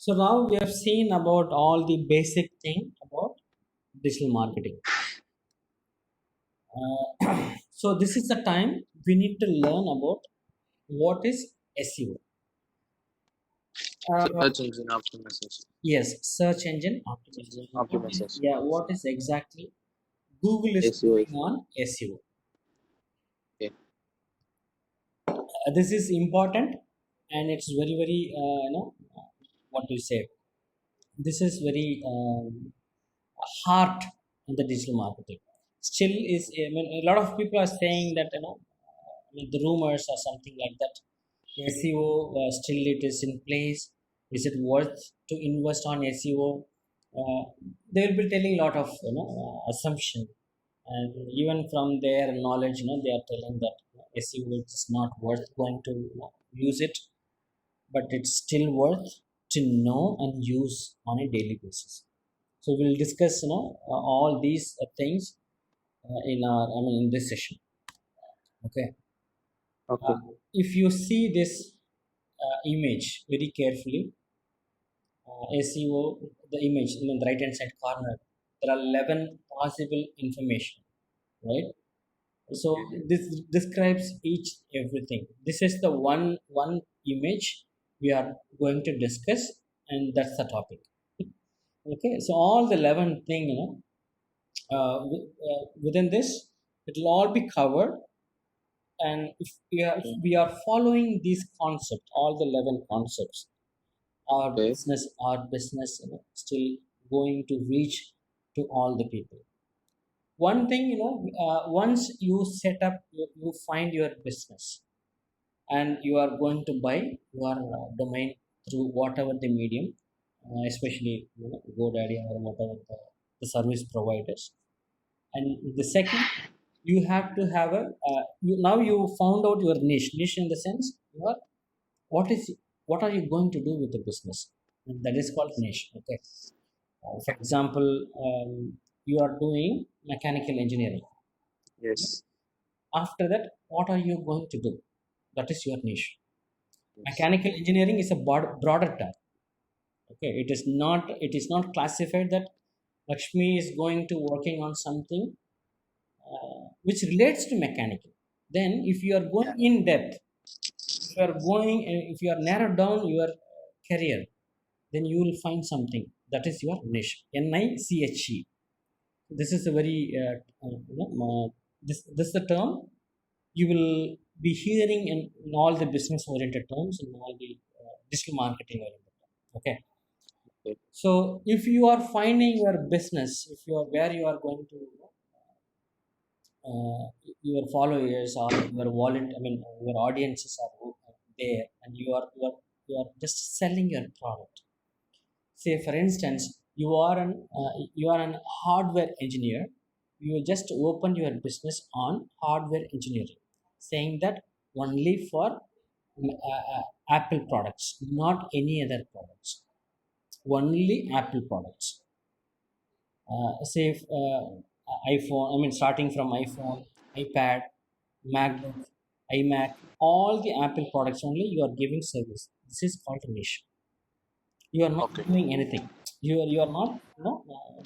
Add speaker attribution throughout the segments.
Speaker 1: So now we have seen about all the basic thing about digital marketing. So this is the time we need to learn about what is SEO.
Speaker 2: Search engine optimization.
Speaker 1: Yes, search engine optimization.
Speaker 2: Optimization.
Speaker 1: What is exactly Google is
Speaker 2: SEO
Speaker 1: doing
Speaker 2: is
Speaker 1: on SEO?
Speaker 2: okay.
Speaker 1: This is important, and it's very very what do you say? This is very heart in the digital marketing. Still is, I mean, a lot of people are saying that I mean, the rumors or something like that. SEO, still it is in place. Is it worth to invest on SEO? Uh, they will be telling a lot of assumption, and even from their knowledge, they are telling that SEO is not worth going to use it, but it's still worth to know and use on a daily basis. So we'll discuss all these things in our, I mean, in this session. Okay.
Speaker 2: Okay.
Speaker 1: If you see this image very carefully, SEO, the image in the right hand side corner, there are 11 possible information, right? So this describes each everything. This is the one image we are going to discuss, and that's the topic. Okay, so all the 11 thing, within this, it will all be covered. And if we are following these concepts, all the 11 concepts, our
Speaker 2: Okay.
Speaker 1: business still going to reach to all the people. One thing, once you set up, you find your business, and you are going to buy your domain through whatever the medium, especially GoDaddy or whatever the service providers. And the second, you have to have a now you found out your niche in the sense, you are, what is what are you going to do with the business, and that is called niche. Okay. For example, you are doing mechanical engineering.
Speaker 2: Yes.
Speaker 1: After that, what are you going to do? That is your niche.
Speaker 2: Yes.
Speaker 1: Mechanical engineering is a broader term. Okay, it is not classified that Lakshmi is going to working on something which relates to mechanical. Then if you are
Speaker 2: Yeah.
Speaker 1: going in depth, if you are narrowed down your career, then you will find something that is your niche. NICHE. This is a very this is the term you will be hearing in all the business oriented terms, in all the digital marketing oriented terms. Okay.
Speaker 2: Okay.
Speaker 1: So if you are finding your business, if you are where you are going to uh, your followers or your wallet, I mean your audiences are there, and you are just selling your product. Say for instance, you are an hardware engineer. You just open your business on hardware engineering, saying that only for Apple products, not any other products, only Apple products. Say iPhone, I mean, starting from iPhone, iPad, MacBook, iMac, all the Apple products only you are giving service. This is called a niche. You are not
Speaker 2: Okay.
Speaker 1: doing anything. You are not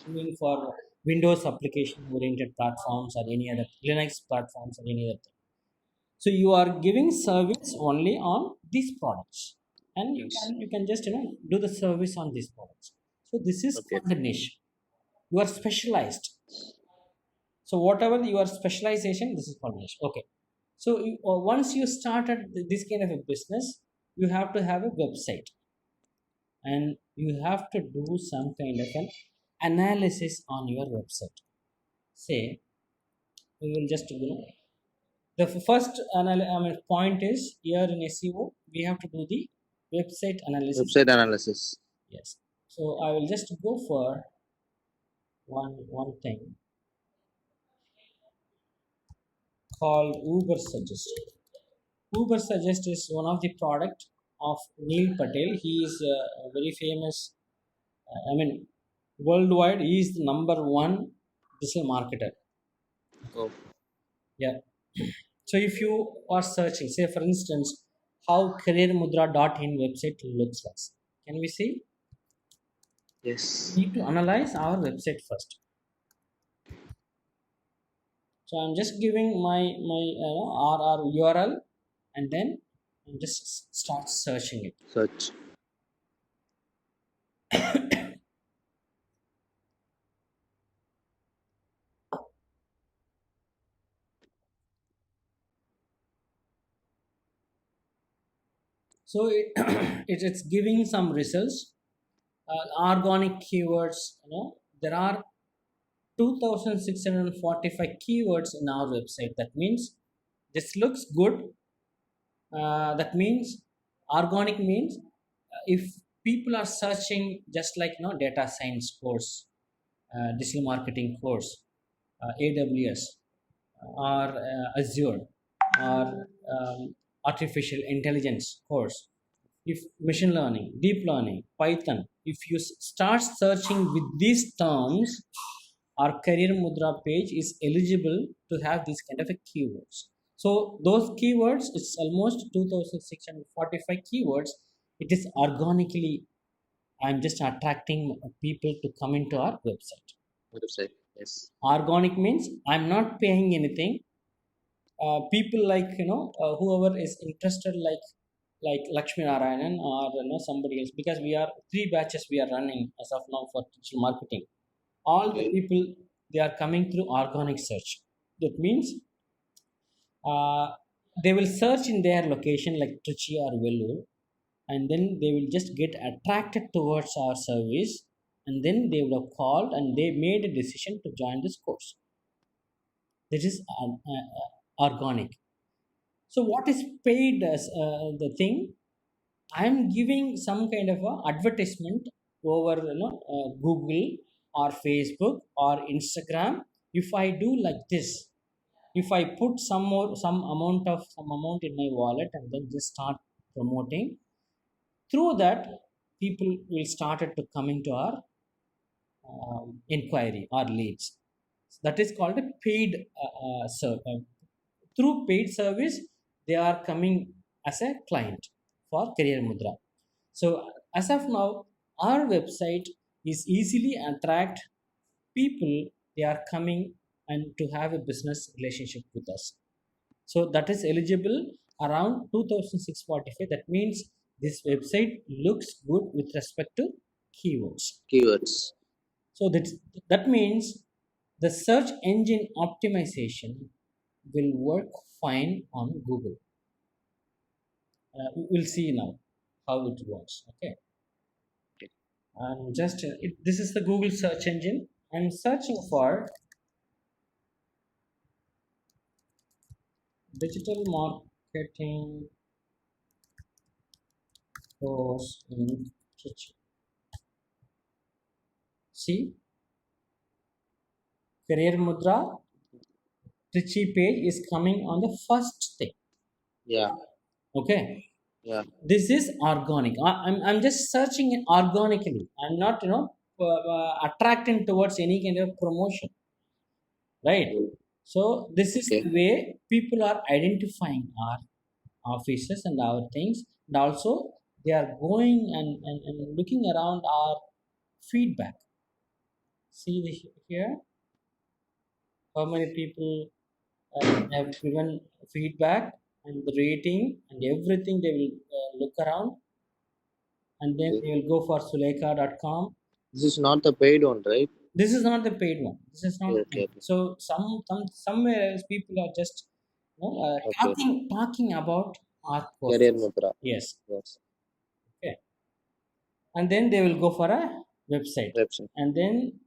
Speaker 1: doing for Windows application oriented platforms or any other Linux platforms or any other thing. So you are giving service only on these products, and you can
Speaker 2: Yes.
Speaker 1: you can just do the service on these products. So this is
Speaker 2: Okay.
Speaker 1: called the niche. You are specialized. So whatever your specialization, this is called niche. Okay. So once you started this kind of a business, you have to have a website, and you have to do some kind of an analysis on your website. Say, we will just The first point is here in SEO we have to do the website analysis.
Speaker 2: Website analysis.
Speaker 1: Yes. So I will just go for one thing called Uber Suggest. Uber Suggest is one of the product of Neil Patel. He is a very famous, worldwide. He is the number one digital marketer.
Speaker 2: Oh,
Speaker 1: Yeah. So if you are searching, say for instance, how careermudra.in website looks like, can we see?
Speaker 2: yes.
Speaker 1: We need to analyze our website first. So I'm just giving my RR URL, and then I'm just start searching it.
Speaker 2: Search.
Speaker 1: So it's giving some results. Organic keywords. There are 2,645 keywords in our website. That means this looks good. That means organic means if people are searching just like data science course, digital marketing course, AWS, or Azure, or artificial intelligence course, if machine learning, deep learning, Python, if you start searching with these terms, our Career Mudra page is eligible to have these kind of keywords. So those keywords, it's almost 2,645 keywords. It is organically, I'm just attracting people to come into our website.
Speaker 2: Website. Yes.
Speaker 1: Organic means I'm not paying anything. People like whoever is interested, like Lakshmi Narayanan or somebody else, because we are 3 batches we are running as of now for digital marketing. All the people, they are coming through organic search. That means they will search in their location like Trichy or Vellore, and then they will just get attracted towards our service, and then they would have called and they made a decision to join this course. This is organic. So what is paid as the thing? I am giving some kind of a advertisement over Google or Facebook or Instagram. If I do like this, if I put some amount in my wallet and then just start promoting, through that people will started to coming to our inquiry or leads. That is called a paid through paid service. They are coming as a client for Career Mudra. So as of now, our website is easily attract people. They are coming and to have a business relationship with us. So that is eligible around 2,645. That means this website looks good with respect to keywords.
Speaker 2: Keywords.
Speaker 1: So that means the search engine optimization will work fine on Google. We'll see now how it works. Okay. And just this is the Google search engine. I'm searching for digital marketing course in Trichy. See, Career Mudra Trichy page is coming on the first thing.
Speaker 2: Yeah.
Speaker 1: Okay.
Speaker 2: Yeah.
Speaker 1: This is organic. I'm just searching it organically. I'm not attracting towards any kind of promotion, right? So this is
Speaker 2: Okay.
Speaker 1: the way people are identifying our offices and our things, and also they are going and looking around our feedback. See here how many people have given feedback and the rating and everything. They will look around, and then they will go for Sulekha.com.
Speaker 2: This is not the paid one, right?
Speaker 1: This is not the paid one. This is not.
Speaker 2: Okay.
Speaker 1: So somewhere else people are just talking about our course.
Speaker 2: Career Mudra.
Speaker 1: Yes.
Speaker 2: Yes.
Speaker 1: Okay. And then they will go for a website, and then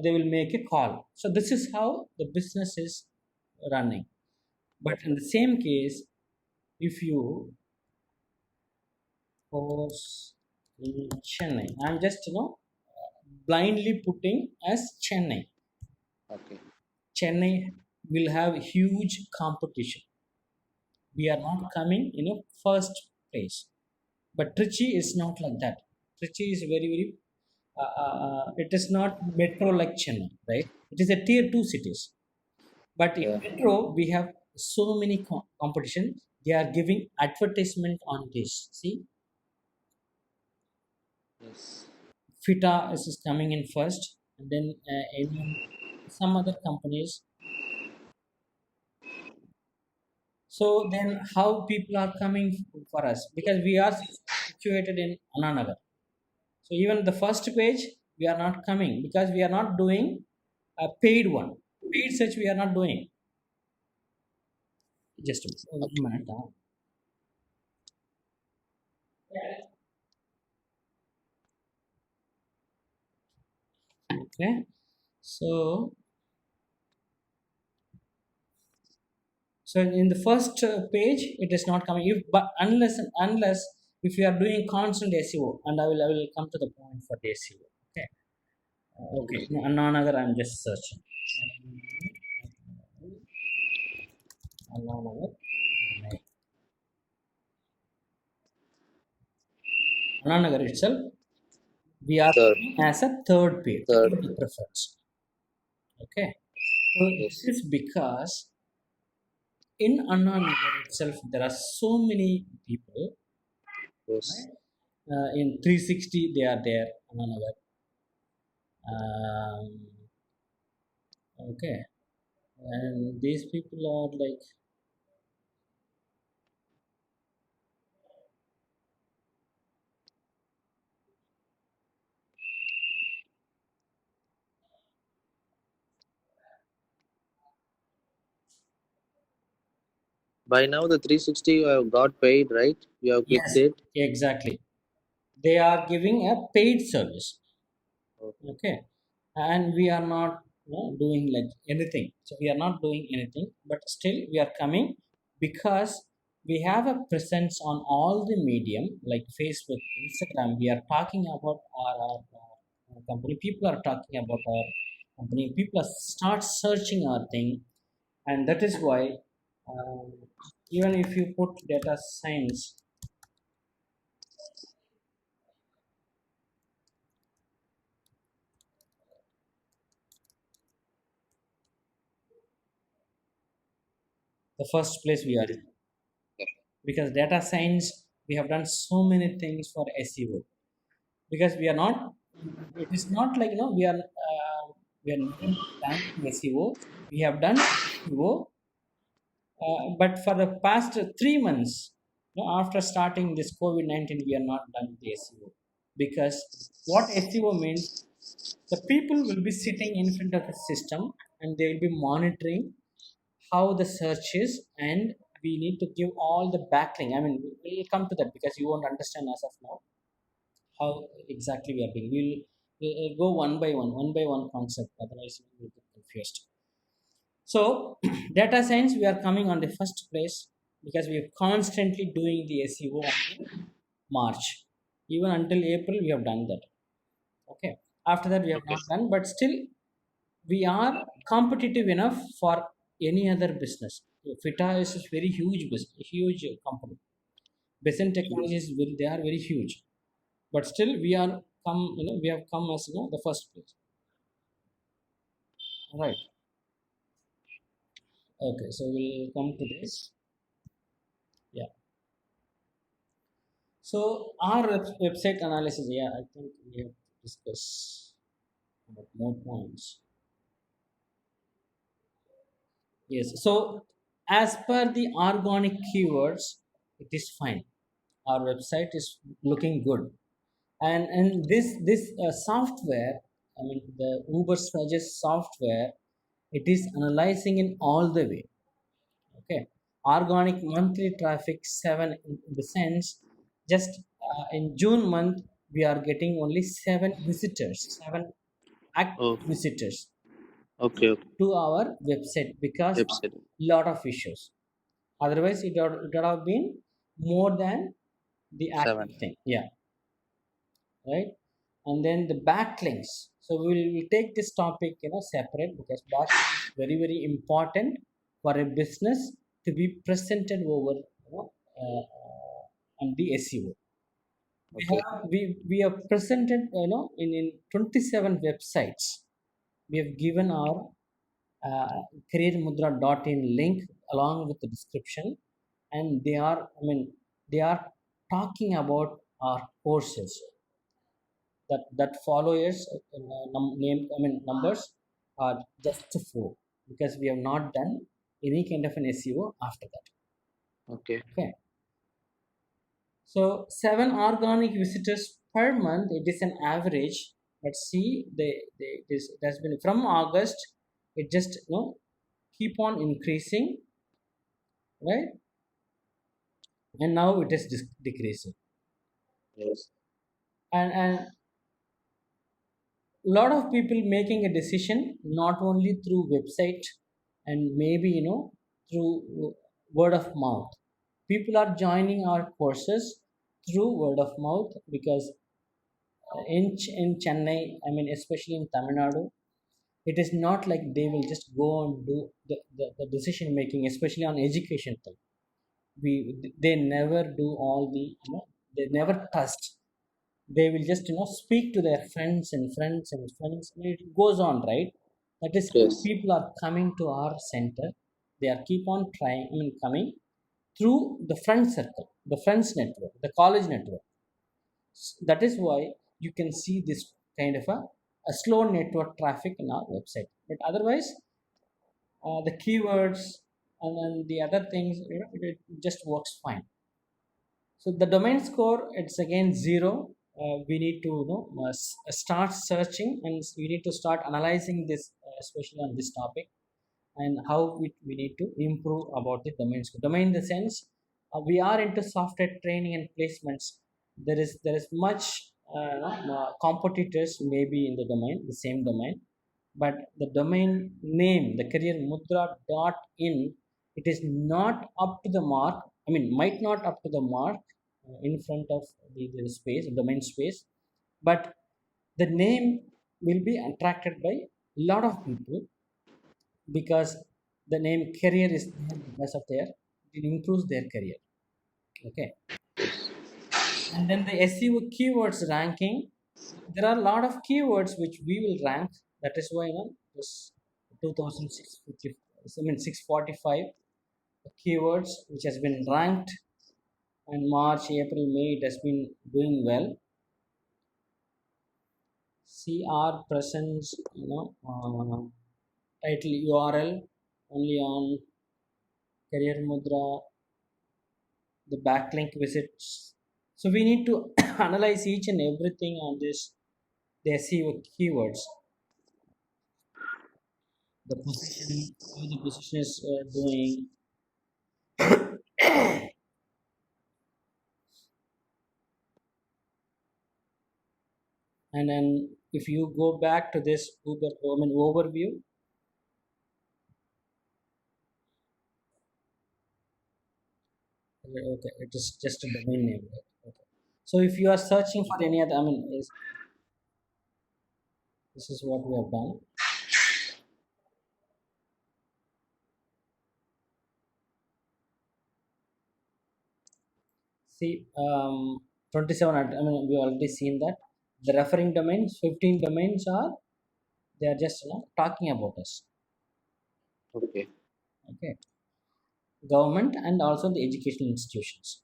Speaker 1: they will make a call. So this is how the business is running. But in the same case, if you post in Chennai, I'm just blindly putting as Chennai.
Speaker 2: Okay.
Speaker 1: Chennai will have huge competition. We are not coming in a first place. But Trichy is not like that. Trichy is very, very, it is not metro like Chennai, right? It is a tier 2 cities. But in
Speaker 2: Yeah.
Speaker 1: metro, we have so many competition. They are giving advertisement on this. See,
Speaker 2: Yes.
Speaker 1: Fita is coming in first, and then even some other companies. So then, how people are coming for us, because we are situated in Ananagar. So even the first page we are not coming because we are not doing a paid one. Paid search we are not doing. Just a
Speaker 2: Okay.
Speaker 1: minute. Okay. So in the first page it is not coming. If but unless if you are doing constant SEO, and I will come to the point for the SEO. Okay. Okay.
Speaker 2: Yes.
Speaker 1: No, Ananagar I'm just searching. Ananagar. Ananagar itself we are
Speaker 2: Third.
Speaker 1: as a third page
Speaker 2: Third.
Speaker 1: in the preference. Okay. So this
Speaker 2: Yes.
Speaker 1: is because in Anna Nagar itself there are so many people,
Speaker 2: Yes.
Speaker 1: right? In 360 they are there, Anna Nagar. Okay, and these people are like,
Speaker 2: By now the 360 you have got paid, right? You have clicked
Speaker 1: yes,
Speaker 2: it.
Speaker 1: exactly. They are giving a paid service.
Speaker 2: Okay.
Speaker 1: Okay, and we are not doing like anything. So we are not doing anything, but still we are coming because we have a presence on all the medium like Facebook, Instagram. We are talking about our company. People are talking about our company. People are start searching our thing, and that is why um, even if you put data science, the first place we are in, because data science we have done so many things for SEO. Because we are not, it is not like we are never done SEO. We have done SEO, but for the past 3 months, after starting this COVID-19, we are not done the SEO. Because what SEO means, the people will be sitting in front of the system and they will be monitoring how the search is, and we need to give all the backlink. I mean, we'll come to that because you won't understand as of now how exactly we are doing. We'll go one by one concept, otherwise you will get confused. So, data science, we are coming on the first place because we are constantly doing the SEO until March. Even until April, we have done that. Okay. After that, we have
Speaker 2: Okay.
Speaker 1: not done, but still, we are competitive enough for any other business. Fita is a very huge business, huge company. Besant Technology is very, they are very huge, but still we are come, we have come as the first place. Right. Okay, so we'll come to this. Yeah. So our website analysis, yeah, I think we have to discuss about more points. Yes. So as per the organic keywords, it is fine. Our website is looking good, and this software, I mean the Uber Suggest software, it is analyzing in all the way. Okay, organic monthly traffic 7, in the sense, just in June month we are getting only 7 visitors, 7
Speaker 2: Oh.
Speaker 1: active visitors
Speaker 2: Okay. Okay.
Speaker 1: to our website because of
Speaker 2: Website.
Speaker 1: lot of issues. Otherwise, it would have been more than the active
Speaker 2: 7.
Speaker 1: thing. Yeah, right. And then the backlinks. So we'll take this topic, separate, because backlink is very very important for a business to be presented over, on the SEO. We
Speaker 2: Okay.
Speaker 1: have we have presented, in 27 websites. We have given our careermudra.in link along with the description, and they are talking about our courses that followers, numbers are just four, because we have not done any kind of an SEO after that.
Speaker 2: Okay.
Speaker 1: Okay, so 7 organic visitors per month. It is an average. Let's see, this it has been from August. It just, keep on increasing, right? And now it is decreasing.
Speaker 2: Yes.
Speaker 1: And lot of people making a decision not only through website, and maybe, through word of mouth. People are joining our courses through word of mouth, because in Chennai, especially in Tamil Nadu, it is not like they will just go and do the decision making, especially on education thing. We They never do all the, they never trust. They will just, speak to their friends and friends and friends, and it goes on, right? That is how
Speaker 2: Yes.
Speaker 1: people are coming to our center. They are keep on trying, coming through the friend circle, the friends network, the college network. That is why you can see this kind of a slow network traffic in our website. But otherwise, the keywords and then the other things, it just works fine. So the domain score, it's again zero. We need to, start searching, and we need to start analyzing this, especially on this topic, and how we need to improve about the domain score. Domain in the sense, we are into software training and placements. There is much, competitors maybe in the domain, the same domain, but the domain name, the career mudra dot in, it is not up to the mark. Might not up to the mark, in front of the space, domain space, but the name will be attracted by a lot of people, because the name career is there, because of their, it improves their career. Okay, and then the SEO keywords ranking. There are a lot of keywords which we will rank. That is why, this 2650, 645 keywords which has been ranked, and March, April, May, it has been doing well. See our presence, title URL only on Career Mudra, the backlink visits. So we need to analyze each and everything on this, the SEO keywords, the position, how the position is doing. And then if you go back to this Google, overview, okay, it is just a domain name, right? Okay. So if you are searching for any other, this is what we have done. See, 27, we already seen that. The referring domains, 15 domains are, they are just, talking about us.
Speaker 2: Okay.
Speaker 1: Okay. Government and also the educational institutions.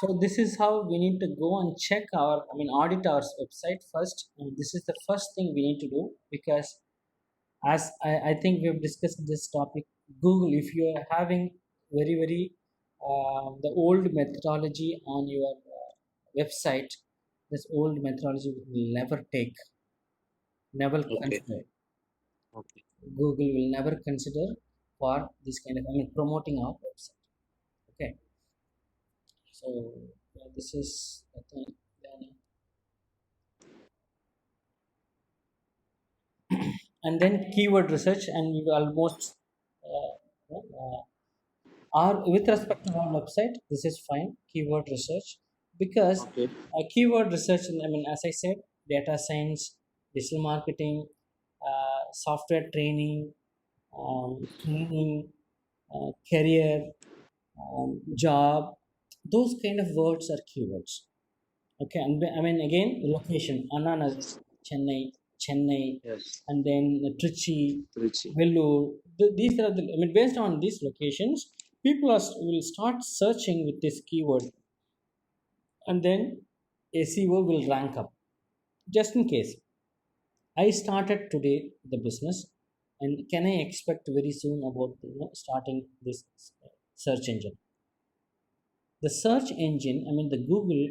Speaker 1: So this is how we need to go and check our, audit our website first. And this is the first thing we need to do, because as I think we have discussed this topic, Google, if you are having very very the old methodology on your website, this old methodology will never take, never
Speaker 2: Okay.
Speaker 1: consider.
Speaker 2: Okay.
Speaker 1: Google will never consider for this kind of, I mean, promoting our website. Okay, so this is the thing. And then keyword research, and we almost are with respect to our website. This is fine. Keyword research, because
Speaker 2: Okay.
Speaker 1: keyword research. I mean, as I said, data science, digital marketing, software training, training, career, job. Those kind of words are keywords. Okay, and I mean again, location, Annanas, Chennai, Chennai,
Speaker 2: Yes.
Speaker 1: and then Trichy,
Speaker 2: Trichy.
Speaker 1: Vellore. These are the, I mean, based on these locations, people will start searching with this keyword, and then SEO will rank up. Just in case, I started today the business, and can I expect very soon about starting this search engine? The search engine, I mean the Google,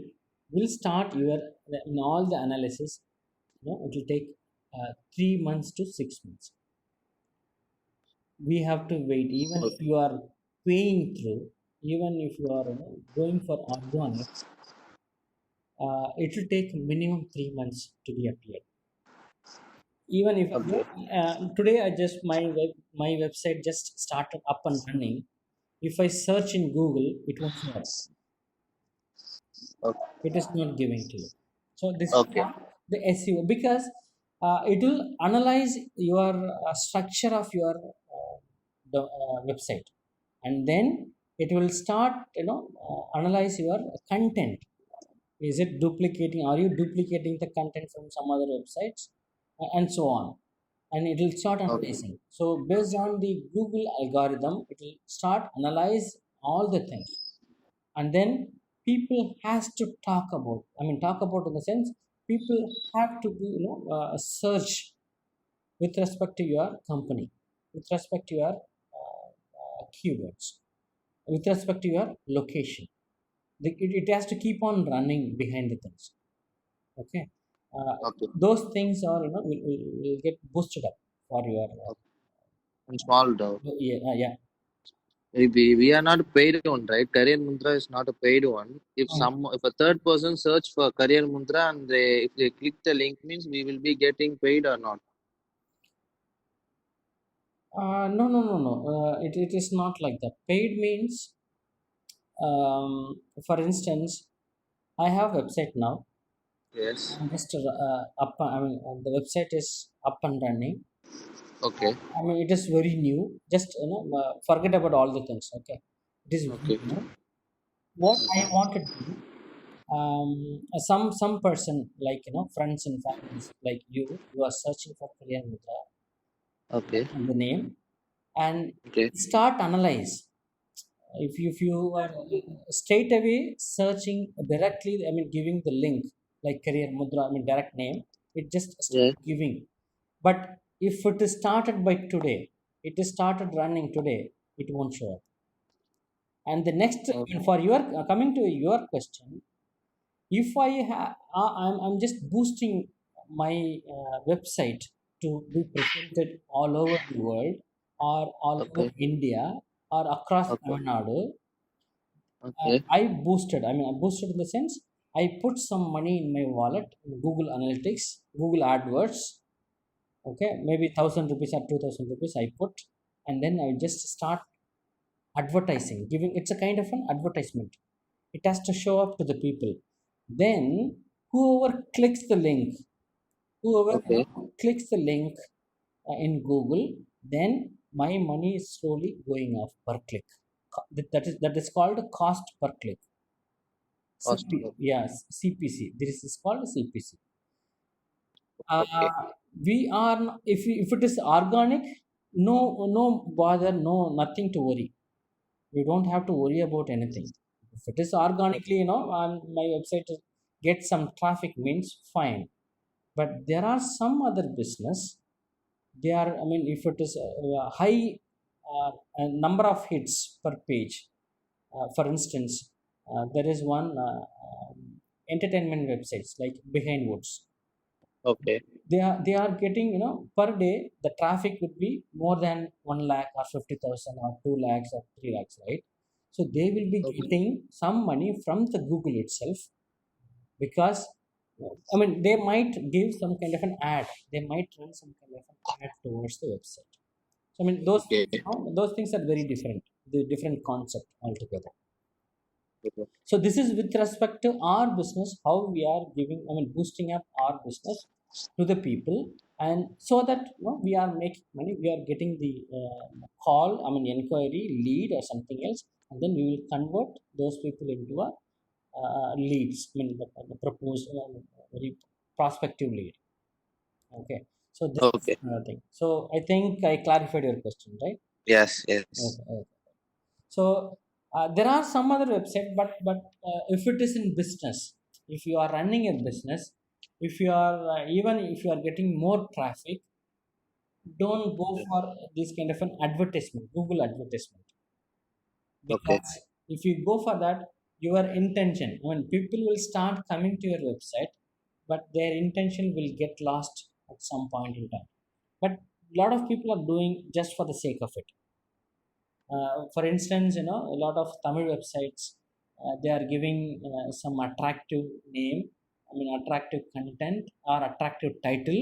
Speaker 1: will start your in all the analysis. It will take 3 months to 6 months. We have to wait, even if
Speaker 2: Okay.
Speaker 1: you are paying through, even if you are going for organic, it will take minimum 3 months to be appeared. Even if
Speaker 2: Okay.
Speaker 1: today I just my website just started up and running, if I search in Google, it won't show up.
Speaker 2: Okay.
Speaker 1: It is not giving to you. So this is
Speaker 2: Okay.
Speaker 1: how the SEO, because it will analyze your structure of your website, and then it will start analyze your content. Is it duplicating? Are you duplicating the content from some other websites, and so on, and it will start
Speaker 2: Okay.
Speaker 1: analyzing. So based on the Google algorithm, it will start analyze all the things, and then people has to talk about, I mean talk about in the sense, people have to do search with respect to your company, with respect to your keywords, with respect to your location. It has to keep on running behind the things. Okay,
Speaker 2: Okay.
Speaker 1: those things are will get boosted up for your
Speaker 2: Okay. And small doubt.
Speaker 1: yeah, yeah.
Speaker 2: We are not a paid one, right? Career Mundra is not a paid one. If a third person search for Career Mundra and if they click the link, means we will be getting paid or not.
Speaker 1: No, no, no, no. It is not like that. Paid means, for instance, I have website now.
Speaker 2: Yes.
Speaker 1: I'm just up. I mean, the website is up and running.
Speaker 2: Okay.
Speaker 1: I mean, it is very new. Just forget about all the things. Okay, it is very
Speaker 2: Okay.
Speaker 1: new. What I wanted to do, some person, like friends and families like you are searching for Career Mudra,
Speaker 2: Okay.
Speaker 1: and the name, and
Speaker 2: Okay.
Speaker 1: start analyze. If you are straight away searching directly, I mean giving the link like Career Mudra, I mean direct name, it just start
Speaker 2: Yes.
Speaker 1: giving. But if it is started by today, it is started running today, it won't show up. And the next, I
Speaker 2: Okay.
Speaker 1: mean, for your coming to your question, if I'm just boosting my website to be presented all over the world, or all over
Speaker 2: Okay.
Speaker 1: India, or across
Speaker 2: Okay.
Speaker 1: Tamil Nadu.
Speaker 2: Okay.
Speaker 1: I mean, I boosted in the sense, I put some money in my wallet, in Google Analytics, Google AdWords. Okay, maybe 1,000 rupees or 2,000 rupees I put, and then I just start advertising, giving it's a kind of an advertisement. It has to show up to the people. Then whoever clicks the link, whoever
Speaker 2: Okay.
Speaker 1: clicks the link in Google, then my money is slowly going off per click. That is called cost per click.
Speaker 2: Cost.
Speaker 1: Yes, CPC. This is called CPC.
Speaker 2: Okay.
Speaker 1: We are if it is organic, no bother, no nothing to worry. We don't have to worry about anything. If it is organically, my website get some traffic, means fine. But there are some other business. They are, I mean, if it is a high a number of hits per page. For instance, there is one entertainment websites like Behind Woods.
Speaker 2: Okay.
Speaker 1: They are getting, per day the traffic would be more than 1 lakh or 50,000 or 2 lakhs or 3 lakhs, right? So they will be
Speaker 2: Okay.
Speaker 1: getting some money from the Google itself, because I mean they might give some kind of an ad, they might run some kind of an ad towards the website. So I mean those
Speaker 2: Okay.
Speaker 1: things, those things are very different, the different concept altogether.
Speaker 2: Okay.
Speaker 1: So this is with respect to our business, how we are giving, I mean, boosting up our business to the people, and so that we are making money, we are getting the call, I mean, inquiry, lead, or something else, and then we will convert those people into a leads. I mean, the proposed very prospective lead. Okay, so this is
Speaker 2: Okay.
Speaker 1: another thing. So I think I clarified your question, right?
Speaker 2: Yes. Yes.
Speaker 1: Okay, okay. So there are some other website, but if it is in business, if you are running a business, if you are even if you are getting more traffic, don't go for this kind of an advertisement, Google advertisement,
Speaker 2: Okay.
Speaker 1: because if you go for that, your intention, I mean, people will start coming to your website, but their intention will get lost at some point in time. But a lot of people are doing just for the sake of it. For instance, a lot of Tamil websites, they are giving some attractive name, I mean, attractive content or attractive title,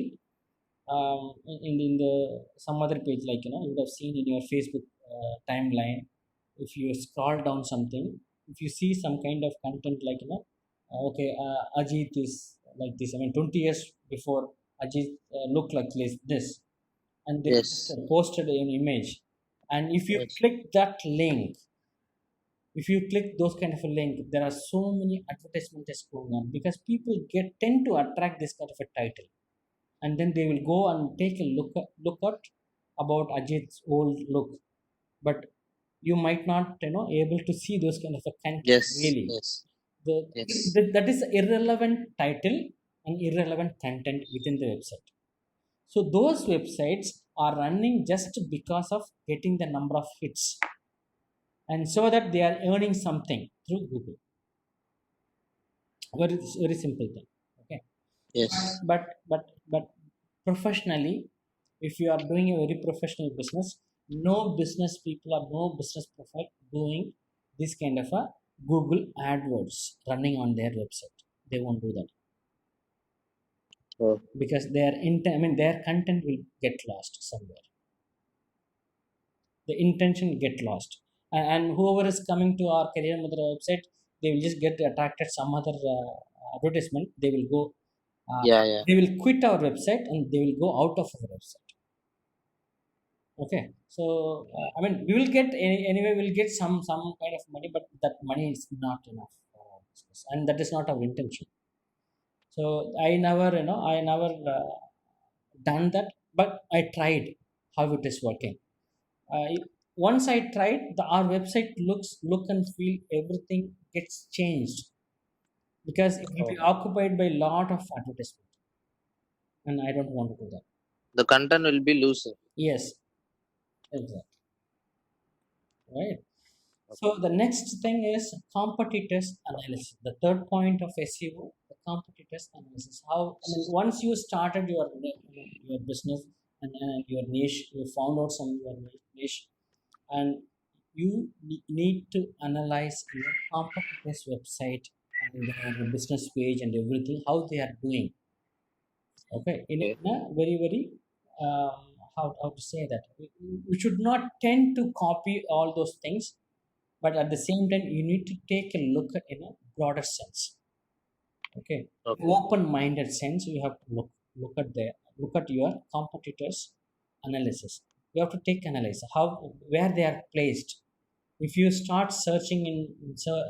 Speaker 1: in the some other page, like you would have seen in your Facebook timeline. If you scroll down something, if you see some kind of content like okay, Ajit is like this. I mean, 20 years before, Ajit looked like this, and they just
Speaker 2: Yes.
Speaker 1: posted an image, and if you
Speaker 2: Yes.
Speaker 1: click that link, if you click those kind of a link, there are so many advertisements going on, because people get tend to attract this kind of a title, and then they will go and take a look at about Ajit's old look, but you might not able to see those kind of a content
Speaker 2: Yes.
Speaker 1: really.
Speaker 2: Yes.
Speaker 1: the,
Speaker 2: Yes.
Speaker 1: that is irrelevant title and irrelevant content within the website. So those websites are running just because of getting the number of hits, and so that they are earning something through Google. Very very simple thing. Okay,
Speaker 2: Yes.
Speaker 1: but professionally, if you are doing a very professional business, no business people or no business profile doing this kind of a Google AdWords running on their website. They won't do that,
Speaker 2: Oh.
Speaker 1: because their intent, I mean, their content will get lost somewhere. The intention get lost, and whoever is coming to our Career Mudra website, they will just get attracted some other advertisement. They will go, uh,
Speaker 2: Yeah. Yeah.
Speaker 1: they will quit our website and they will go out of our website. Okay, so I mean, we will get anyway, we'll get some kind of money, but that money is not enough for our business, and that is not our intention. So I never done that, but I tried how it is working. Once I tried, our website look and feel, everything gets changed, because it will be
Speaker 2: Oh.
Speaker 1: occupied by a lot of advertisement, and I don't want to do that.
Speaker 2: The content will be looser.
Speaker 1: Yes, exactly. Right. So
Speaker 2: Okay.
Speaker 1: the next thing is competitors analysis. The third point of SEO, the competitors analysis. How, I mean, once you started your business, and your niche, you found out some your niche, and you need to analyze your competitors' website and their business page and everything, how they are doing. Okay,
Speaker 2: Okay.
Speaker 1: in a very very how to say that, we should not tend to copy all those things, but at the same time you need to take a look at in a broader sense. Okay,
Speaker 2: Okay.
Speaker 1: open-minded sense, you have to look at your competitors analysis. You have to take analysis how, where they are placed. If you start searching in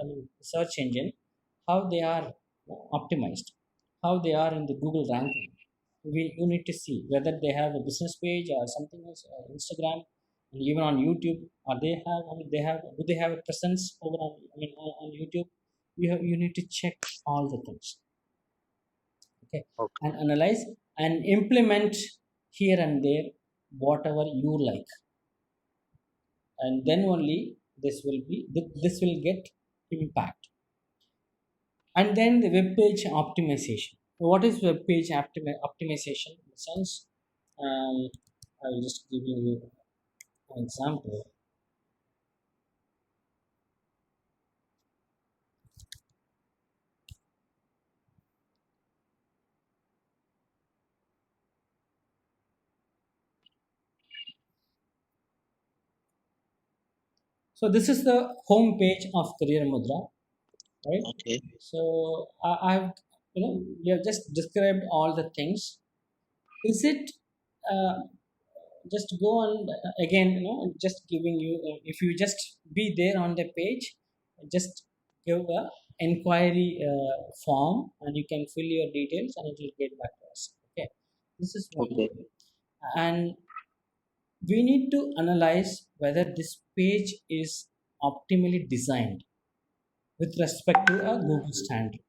Speaker 1: I mean, search engine, how they are optimized, how they are in the Google ranking. You need to see whether they have a business page or something else, or Instagram, and even on YouTube. Or they have, I mean, they have, do they have a presence over on, I mean, on YouTube? You need to check all the things. Okay,
Speaker 2: Okay.
Speaker 1: and analyze and implement here and there whatever you like, and then only this will get impact. And then the web page optimization. What is web page optimization in the sense? Um, I will just give you an example. So this is the home page of Career Mudra, right?
Speaker 2: Okay.
Speaker 1: So I've we have just described all the things. Is it uh, just go on again? Just giving you if you just be there on the page, just give a inquiry form and you can fill your details and it will get back to us. Okay, this is one,
Speaker 2: Okay.
Speaker 1: and we need to analyze whether this page is optimally designed with respect to a Google standard.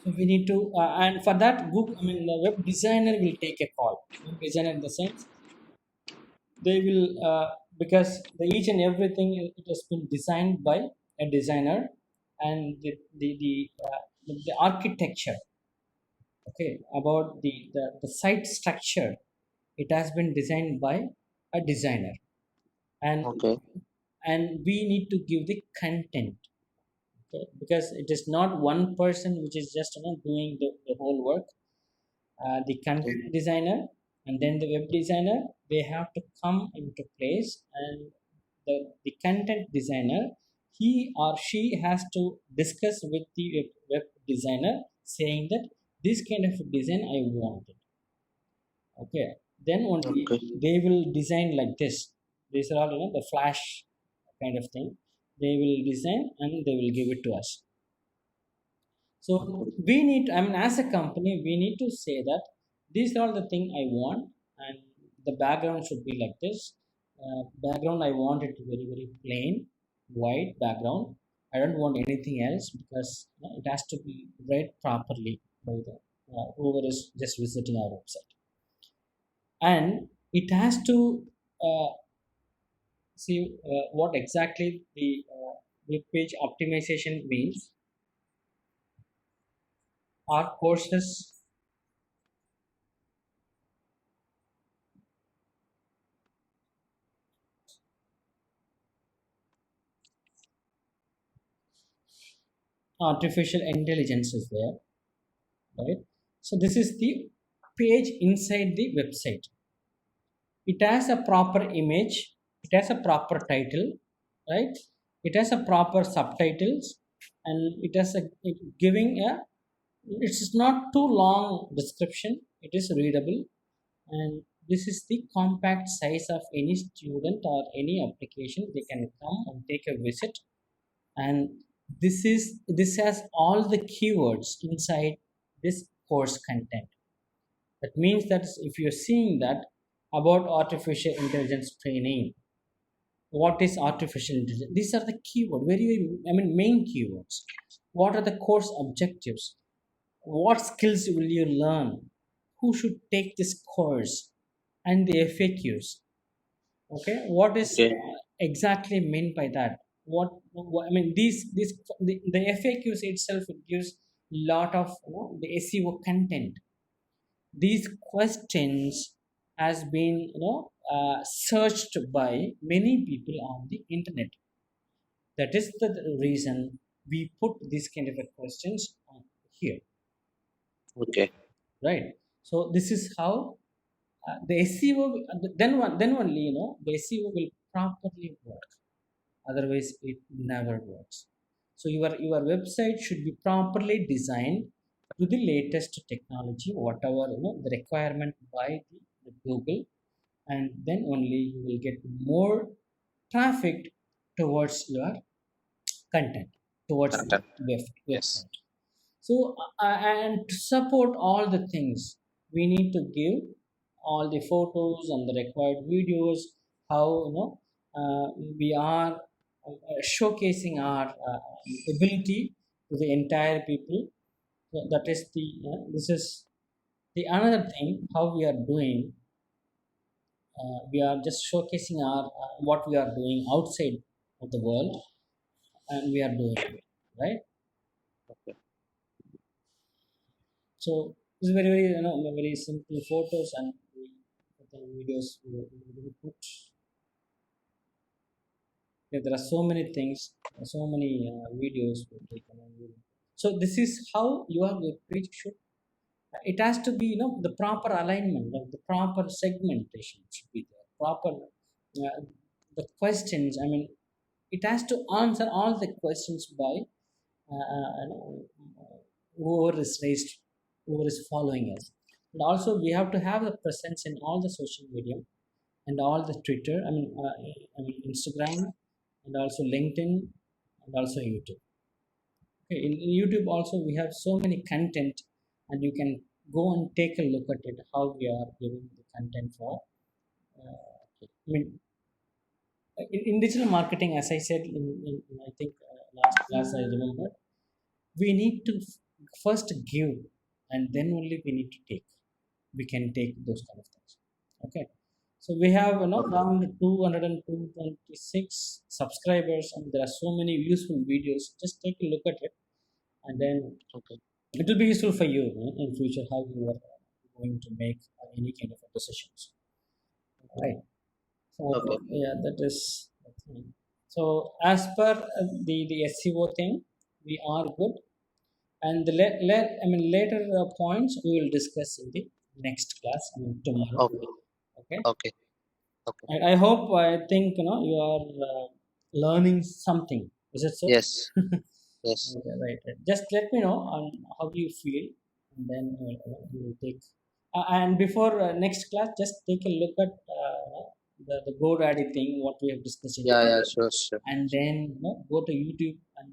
Speaker 1: So we need to, and for that, Google, I mean, the web designer will take a call. Web designer in the sense they will, because each and everything it has been designed by a designer, and the architecture, okay, about the site structure, it has been designed by a designer, and
Speaker 2: Okay.
Speaker 1: we need to give the content. Okay, because it is not one person which is just doing the whole work. The
Speaker 2: Okay.
Speaker 1: content designer and then the web designer, they have to come into place, and the content designer, he or she has to discuss with the web designer saying that this kind of design I wanted. Okay, then only
Speaker 2: Okay.
Speaker 1: they will design like this. These are all the flash kind of thing. They will design and they will give it to us. So we need, I mean, as a company, we need to say that these are all the thing I want, and the background should be like this. Background, I want it very very plain, white background. I don't want anything else because it has to be read properly by the whoever is just visiting our website, and it has to uh, see what exactly the web page optimization means. Our courses, artificial intelligence is there, right? So this is the page inside the website. It has a proper image, it has a proper title, right? It has a proper subtitles, and it has a giving a, it's not too long description, it is readable, and this is the compact size of any student or any application. They can come and take a visit, and this has all the keywords inside this course content. That means that if you're seeing that about artificial intelligence training, what is artificial intelligence, these are the keyword, very very, I mean, main keywords. What are the course objectives, what skills will you learn, who should take this course, and the FAQs. Okay, what is
Speaker 2: Okay.
Speaker 1: exactly meant by that? What I mean, the FAQs itself, it gives lot of the SEO content. These questions has been searched by many people on the internet. That is the reason we put these kind of a questions on here,
Speaker 2: Okay.
Speaker 1: right? So this is how the SEO, then only the SEO will properly work. Otherwise it never works. So your website should be properly designed to the latest technology, whatever the requirement by the Google, and then only you will get more traffic towards your content, towards the
Speaker 2: Content. Yes.
Speaker 1: website. So and to support all the things, we need to give all the photos and the required videos, how we are showcasing our ability to the entire people. So that is this is the another thing how we are doing. We are just showcasing our what we are doing outside of the world, and we are doing it, right?
Speaker 2: Okay.
Speaker 1: So it's very very very simple photos and the videos we put. Yeah, there are so many things, so many videos we taken on video. So this is how your web page should. It has to be the proper alignment, the proper segmentation should be there. Proper the questions. I mean, it has to answer all the questions by whoever is raised, whoever is following us. And also we have to have the presence in all the social media and all the Twitter. I mean Instagram and also LinkedIn and also YouTube. Okay, in YouTube also we have so many content, and you can go and take a look at it how we are giving the content for. I mean, in digital marketing, as I said in I think last class I remember, we need to first give, and then only we need to take. We can take those kind of things. Okay, so we have
Speaker 2: Okay.
Speaker 1: around 226 subscribers, and there are so many useful videos. Just take a look at it, and then
Speaker 2: Okay.
Speaker 1: it will be useful for you in future how you are going to make any kind of decisions, right? So
Speaker 2: Okay.
Speaker 1: yeah, that is the thing. So as per the SEO thing, we are good, and I mean later points we will discuss in the next class, I mean tomorrow.
Speaker 2: Okay.
Speaker 1: Okay,
Speaker 2: Okay. Okay.
Speaker 1: I hope, I think you are learning something. Is it so?
Speaker 2: Yes. Yes.
Speaker 1: Okay, right, right. Just let me know on how you feel, and then we will take. And before next class, just take a look at the GoDaddy thing, what we have discussed in the
Speaker 2: Yeah. Yeah.
Speaker 1: video,
Speaker 2: Sure. Sure.
Speaker 1: and then go to YouTube and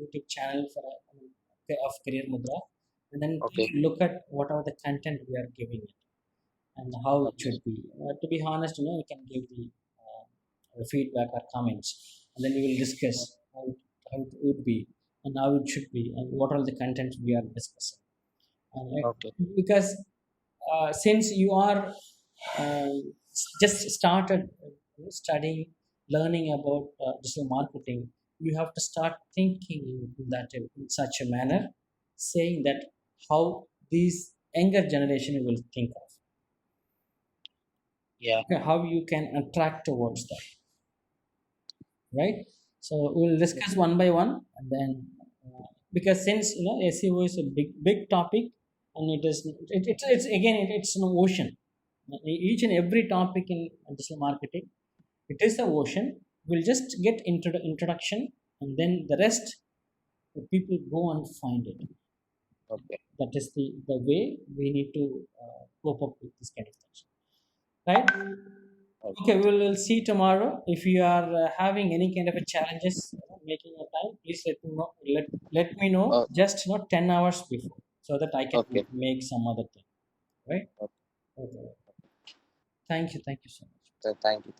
Speaker 1: YouTube channel for of Career Mudra, and then
Speaker 2: Okay.
Speaker 1: look at what are the content we are giving it and how it
Speaker 2: Okay.
Speaker 1: should be. To be honest, you can give the feedback or comments, and then we will discuss how it would be and how it should be and what are the contents we are discussing.
Speaker 2: Okay.
Speaker 1: Because since you are uh, just started studying, learning about digital marketing, you have to start thinking in that in such a manner, saying that how these younger generation will think of,
Speaker 2: Yeah.
Speaker 1: okay, how you can attract towards that, right? So we'll discuss one by one, and then because since SEO is a big topic, and it's again it's an ocean. Each and every topic in digital marketing, it is the ocean. We'll just get into the introduction, and then the rest the people go and find it.
Speaker 2: Okay.
Speaker 1: That is the way we need to cope up with this kind of things, right? Okay,
Speaker 2: Okay.
Speaker 1: we'll see tomorrow. If you are having any kind of a challenges making a time, please let me know. Let me know
Speaker 2: Oh,
Speaker 1: just 10 hours before, so that I can
Speaker 2: okay.
Speaker 1: make some other thing, right?
Speaker 2: Okay.
Speaker 1: Okay. Thank you so much.
Speaker 2: So thank you.